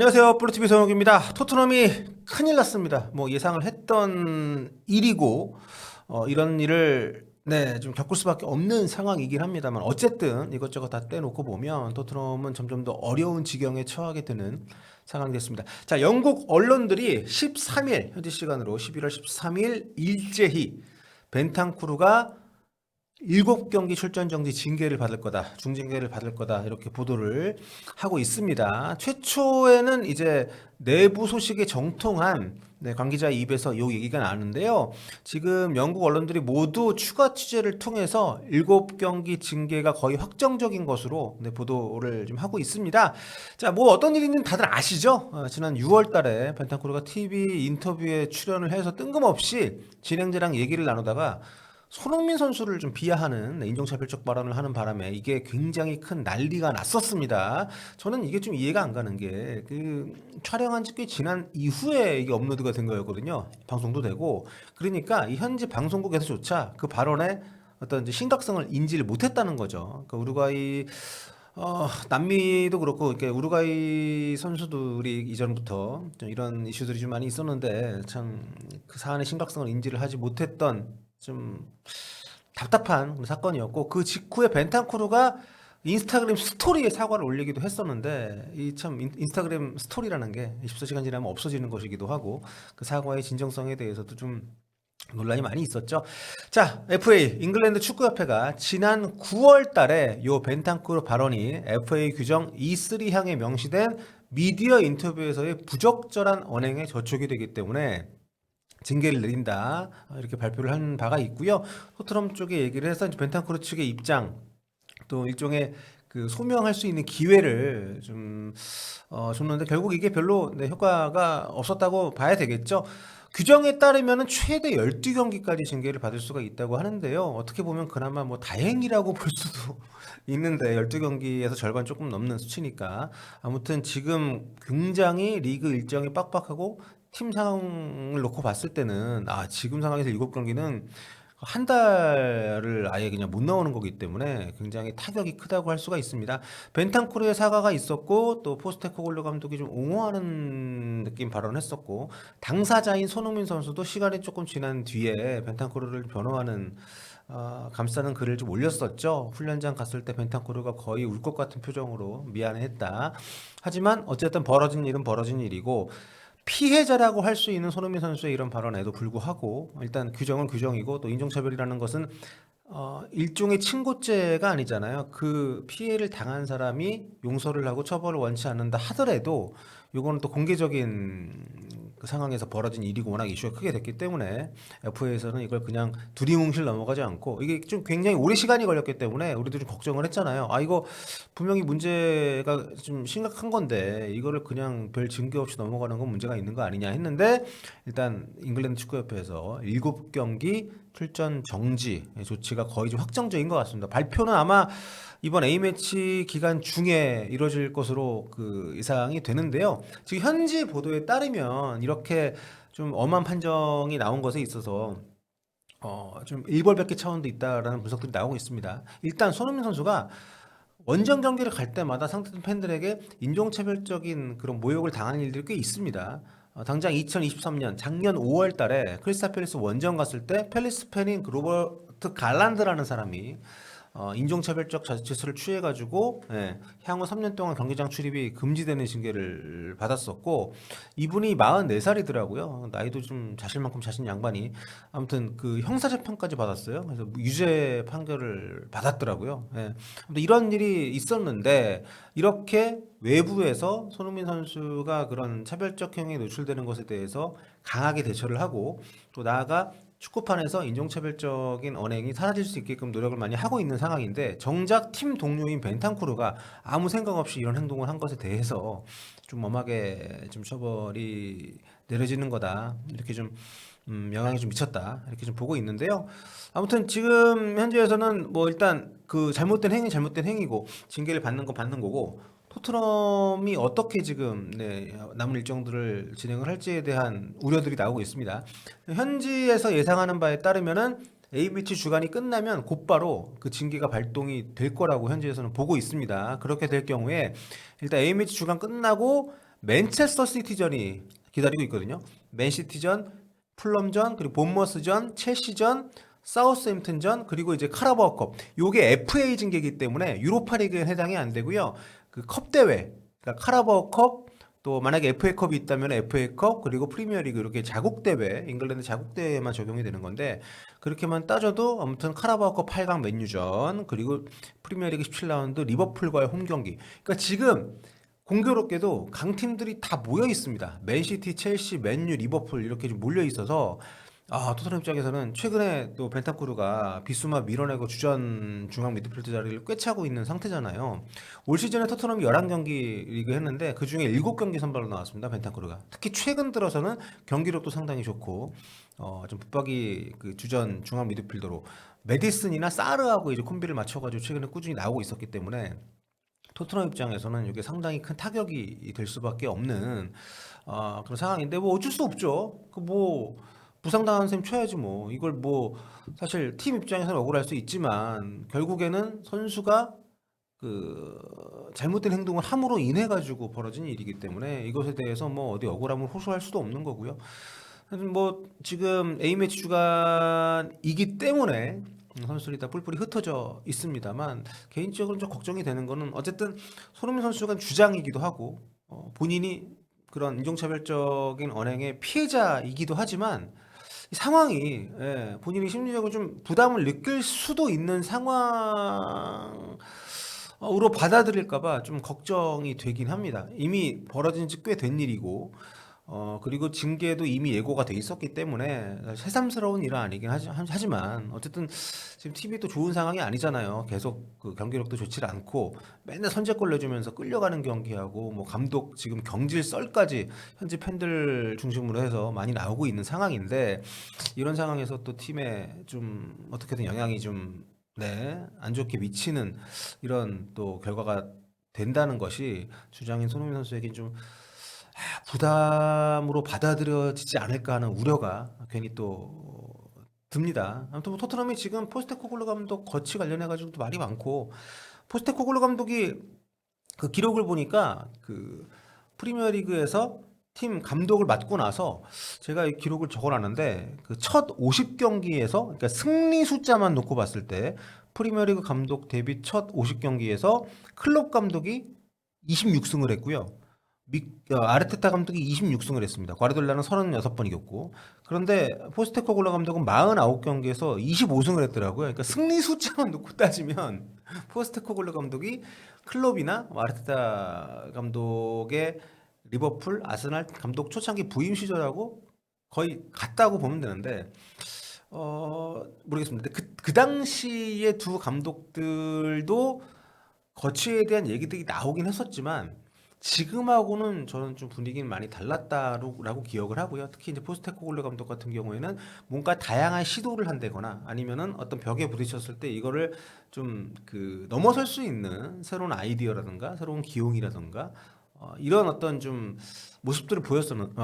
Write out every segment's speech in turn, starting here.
안녕하세요. 블루티비 성욱입니다. 토트넘이 큰일 났습니다. 뭐 예상을 했던 일이고 이런 일을 좀 겪을 수밖에 없는 상황이긴 합니다만 어쨌든 이것저것 다 떼놓고 보면 토트넘은 점점 더 어려운 지경에 처하게 되는 상황이 됐습니다. 자, 영국 언론들이 13일 현지 시간으로 11월 13일 일제히 벤탄쿠르가 7경기 출전 정지 징계를 받을 거다. 중징계를 받을 거다. 이렇게 보도를 하고 있습니다. 최초에는 이제 내부 소식에 정통한 관계자 입에서 요 얘기가 나는데요. 지금 영국 언론들이 모두 추가 취재를 통해서 7경기 징계가 거의 확정적인 것으로 보도를 좀 하고 있습니다. 자, 뭐 어떤 일인지는 다들 아시죠? 지난 6월 달에 벤탄쿠르가 TV 인터뷰에 출연을 해서 뜬금없이 진행자랑 얘기를 나누다가 손흥민 선수를 좀 비하하는 인종차별적 발언을 하는 바람에 이게 굉장히 큰 난리가 났었습니다. 저는 이게 좀 이해가 안 가는 게 그 촬영한 지 꽤 지난 이후에 이게 업로드가 된 거였거든요. 방송도 되고. 그러니까 이 현지 방송국에서조차 그 발언에 어떤 이제 심각성을 인지를 못했다는 거죠. 그러니까 우루과이 남미도 그렇고 이렇게 우루과이 선수들이 이전부터 좀 이런 이슈들이 좀 많이 있었는데 참 그 사안의 심각성을 인지를 하지 못했던 좀 답답한 사건이었고 그 직후에 벤탄쿠르가 인스타그램 스토리에 사과를 올리기도 했었는데 이 참 인스타그램 스토리라는 게 24시간 지나면 없어지는 것이기도 하고 그 사과의 진정성에 대해서도 좀 논란이 많이 있었죠. 자, FA 잉글랜드 축구협회가 지난 9월 달에 요 벤탄쿠르 발언이 FA 규정 E3항에 명시된 미디어 인터뷰에서의 부적절한 언행에 저촉이 되기 때문에 징계를 내린다 이렇게 발표를 한 바가 있고요. 토트넘 쪽에 얘기를 해서 이제 벤탄쿠르 측의 입장 또 일종의 그 소명할 수 있는 기회를 좀 줬는데 결국 이게 별로 효과가 없었다고 봐야 되겠죠. 규정에 따르면은 최대 12경기까지 징계를 받을 수가 있다고 하는데요. 어떻게 보면 그나마 뭐 다행이라고 볼 수도 있는데 12경기에서 절반 조금 넘는 수치니까 아무튼 지금 굉장히 리그 일정이 빡빡하고 팀 상황을 놓고 봤을 때는 지금 상황에서 7경기는 한 달을 아예 그냥 못 나오는 거기 때문에 굉장히 타격이 크다고 할 수가 있습니다. 벤탄쿠르의 사과가 있었고 또 포스테코글루 감독이 좀 옹호하는 느낌 발언을 했었고 당사자인 손흥민 선수도 시간이 조금 지난 뒤에 벤탄쿠르를 변호하는 감싸는 글을 좀 올렸었죠. 훈련장 갔을 때 벤탄쿠르가 거의 울 것 같은 표정으로 미안했다. 하지만 어쨌든 벌어진 일은 벌어진 일이고 피해자라고 할 수 있는 손흥민 선수의 이런 발언에도 불구하고 일단 규정은 규정이고 또 인종차별이라는 것은 일종의 친고죄가 아니잖아요. 그 피해를 당한 사람이 용서를 하고 처벌을 원치 않는다 하더라도 요거는 또 공개적인 그 상황에서 벌어진 일이고 워낙 이슈가 크게 됐기 때문에 FA에서는 이걸 그냥 두리뭉실 넘어가지 않고 이게 좀 굉장히 오래 시간이 걸렸기 때문에 우리도 좀 걱정을 했잖아요. 이거 분명히 문제가 좀 심각한 건데 이거를 그냥 별 징계 없이 넘어가는 건 문제가 있는 거 아니냐 했는데 일단 잉글랜드 축구협회에서 7경기 출전 정지 조치가 거의 좀 확정적인 것 같습니다. 발표는 아마 이번 A매치 기간 중에 이루어질 것으로 그 예상이 되는데요. 지금 현지 보도에 따르면 이렇게 좀 엄한 판정이 나온 것에 있어서 좀 일벌백계 차원도 있다라는 분석들이 나오고 있습니다. 일단 손흥민 선수가 원정 경기를 갈 때마다 상대편 팬들에게 인종차별적인 그런 모욕을 당하는 일들이 꽤 있습니다. 당장 2023년 작년 5월 달에 크리스탈 팰리스 원정 갔을 때 팰리스 팬인 그 로버트 갈란드라는 사람이 인종차별적 자체를 취해가지고 향후 3년 동안 경기장 출입이 금지되는 징계를 받았었고 이분이 44살이더라고요. 나이도 좀 자실만큼 자신 양반이 아무튼 그 형사재판까지 받았어요. 그래서 유죄 판결을 받았더라고요. 아무튼 이런 일이 있었는데 이렇게 외부에서 손흥민 선수가 그런 차별적 행위에 노출되는 것에 대해서 강하게 대처를 하고 또 나아가 축구판에서 인종차별적인 언행이 사라질 수 있게끔 노력을 많이 하고 있는 상황인데 정작 팀 동료인 벤탄쿠르가 아무 생각 없이 이런 행동을 한 것에 대해서 좀 엄하게 좀 처벌이 내려지는 거다 이렇게 좀 영향이 좀 미쳤다 이렇게 좀 보고 있는데요. 아무튼 지금 현재에서는 뭐 일단 그 잘못된 행위 잘못된 행위고 징계를 받는 건 받는 거고 토트넘이 어떻게 지금 남은 일정들을 진행을 할지에 대한 우려들이 나오고 있습니다. 현지에서 예상하는 바에 따르면은 A매치 주간이 끝나면 곧바로 그 징계가 발동이 될 거라고 현지에서는 보고 있습니다. 그렇게 될 경우에 일단 A매치 주간 끝나고 맨체스터 시티전이 기다리고 있거든요. 맨시티전, 풀럼전, 그리고 본머스전, 첼시전, 사우스햄튼전, 그리고 이제 카라바오컵. 요게 FA 징계이기 때문에 유로파리그에 해당이 안 되고요. 그 컵 대회, 그러니까 카라바오컵, 또 만약에 FA컵이 있다면 FA컵, 그리고 프리미어리그 이렇게 자국 대회, 잉글랜드 자국 대회만 적용이 되는 건데, 그렇게만 따져도 아무튼 카라바오컵 8강 맨유전, 그리고 프리미어리그 17라운드 리버풀과의 홈 경기. 그러니까 지금 공교롭게도 강팀들이 다 모여 있습니다. 맨시티, 첼시, 맨유, 리버풀 이렇게 좀 몰려 있어서 토트넘 입장에서는 최근에 또 벤탄쿠르가 비수마 밀어내고 주전 중앙 미드필더 자리를 꿰차고 있는 상태잖아요. 올 시즌에 토트넘이 11경기 리그 했는데 그중에 7경기 선발로 나왔습니다. 벤탄쿠르가. 특히 최근 들어서는 경기력도 상당히 좋고 좀 붙박이 그 주전 중앙 미드필더로 메디슨이나 사르하고 이제 콤비를 맞춰가지고 최근에 꾸준히 나오고 있었기 때문에 토트넘 입장에서는 이게 상당히 큰 타격이 될 수밖에 없는 그런 상황인데 뭐 어쩔 수 없죠. 그 뭐 부상당한 셈 쳐야지 뭐 이걸 뭐 사실 팀 입장에서는 억울할 수 있지만 결국에는 선수가 그 잘못된 행동을 함으로 인해 가지고 벌어진 일이기 때문에 이것에 대해서 뭐 어디 억울함을 호소할 수도 없는 거고요. 하여튼 뭐 지금 A매치 주간이기 때문에 선수들이 다 뿔뿔이 흩어져 있습니다만 개인적으로 좀 걱정이 되는 거는 어쨌든 손흥민 선수가 주장이기도 하고 본인이 그런 인종차별적인 언행의 피해자이기도 하지만 이 상황이 본인이 심리적으로 좀 부담을 느낄 수도 있는 상황으로 받아들일까봐 좀 걱정이 되긴 합니다. 이미 벌어진 지 꽤 된 일이고 그리고 징계도 이미 예고가 돼 있었기 때문에 새삼스러운 일은 아니긴 하지만 어쨌든 지금 팀이 또 좋은 상황이 아니잖아요. 계속 그 경기력도 좋지 않고 맨날 선제골 내주면서 끌려가는 경기하고 뭐 감독 지금 경질 썰까지 현지 팬들 중심으로 해서 많이 나오고 있는 상황인데 이런 상황에서 또 팀에 좀 어떻게든 영향이 좀 안 좋게 미치는 이런 또 결과가 된다는 것이 주장인 손흥민 선수에겐 좀 부담으로 받아들여지지 않을까 하는 우려가 괜히 또 듭니다. 아무튼 뭐 토트넘이 지금 포스테코글루 감독 거치 관련해 가지고도 말이 많고 포스테코글루 감독이 그 기록을 보니까 그 프리미어리그에서 팀 감독을 맡고 나서 제가 이 기록을 적어놨는데 그 첫 50경기에서 그러니까 승리 숫자만 놓고 봤을 때 프리미어리그 감독 데뷔 첫 50경기에서 클롭 감독이 26승을 했고요. 아르테타 감독이 26승을 했습니다. 과르돌라는 36번 이겼고. 그런데 포스테코글루 감독은 49경기에서 25승을 했더라고요. 그러니까 승리 숫자만 놓고 따지면 포스테코글루 감독이 클롭이나 아르테타 감독의 리버풀, 아스날 감독 초창기 부임 시절하고 거의 같다고 보면 되는데 모르겠습니다. 근데 그 당시에 두 감독들도 거치에 대한 얘기들이 나오긴 했었지만 지금하고는 저는 좀 분위기는 많이 달랐다라고 기억을 하고요. 특히 이제 포스테코글루 감독 같은 경우에는 뭔가 다양한 시도를 한다거나 아니면은 어떤 벽에 부딪혔을 때 이거를 좀 그 넘어설 수 있는 새로운 아이디어라든가 새로운 기용이라든가 이런 어떤 좀 모습들을 보였었는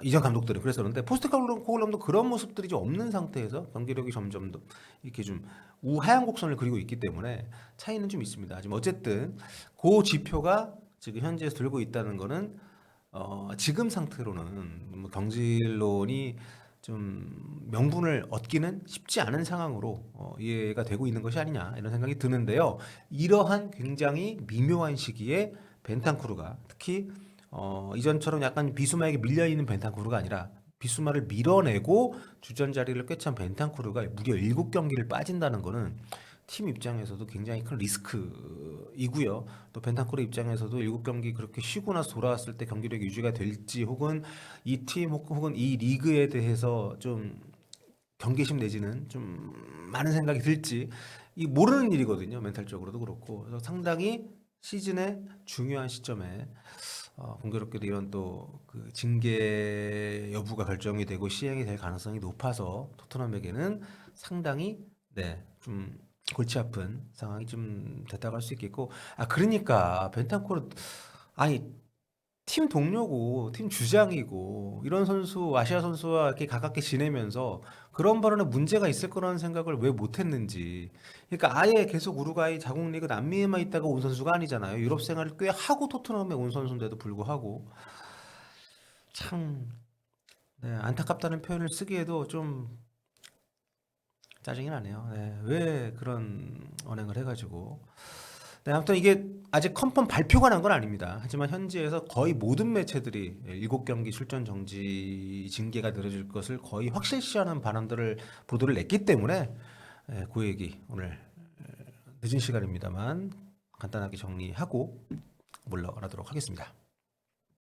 이전 감독들은 그랬었는데 포스테코글루 감독 그런 모습들이 좀 없는 상태에서 경기력이 점점 더 이렇게 좀 우하향 곡선을 그리고 있기 때문에 차이는 좀 있습니다. 지금 어쨌든 그 지표가 지금 현재에서 들고 있다는 거는 지금 상태로는 뭐 경질론이 좀 명분을 얻기는 쉽지 않은 상황으로 이해가 되고 있는 것이 아니냐 이런 생각이 드는데요. 이러한 굉장히 미묘한 시기에 벤탄쿠르가 특히 이전처럼 약간 비수마에게 밀려있는 벤탄쿠르가 아니라 비수마를 밀어내고 주전 자리를 꿰찬 벤탄쿠르가 무려 7경기를 빠진다는 거는 팀 입장에서도 굉장히 큰 리스크이고요. 또 벤탄쿠르 입장에서도 7경기 그렇게 쉬고 나서 돌아왔을 때 경기력 유지가 될지 혹은 이 팀 혹은 이 리그에 대해서 좀 경계심 내지는 좀 많은 생각이 들지 이 모르는 일이거든요. 멘탈적으로도 그렇고 그래서 상당히 시즌의 중요한 시점에 공교롭게도 이런 또 그 징계 여부가 결정이 되고 시행이 될 가능성이 높아서 토트넘에게는 상당히 좀 골치 아픈 상황이 좀 됐다고 할 수 있겠고 그러니까 벤탄코르 아니 팀 동료고 팀 주장이고 이런 선수 아시아 선수와 이렇게 가깝게 지내면서 그런 발언에 문제가 있을 거라는 생각을 왜 못했는지. 그러니까 아예 계속 우루과이 자국 리그 남미에만 있다가 온 선수가 아니잖아요. 유럽 생활을 꽤 하고 토트넘에 온 선수인데도 불구하고 참 네, 안타깝다는 표현을 쓰기에도 좀 짜증이 나네요. 네, 왜 그런 언행을 해가지고. 네, 아무튼 이게 아직 컨펌 발표가 난 건 아닙니다. 하지만 현지에서 거의 모든 매체들이 7경기 출전 정지 징계가 내려질 것을 거의 확실시하는 발언들을 보도를 냈기 때문에 그 얘기 오늘 늦은 시간입니다만 간단하게 정리하고 물러나도록 하겠습니다.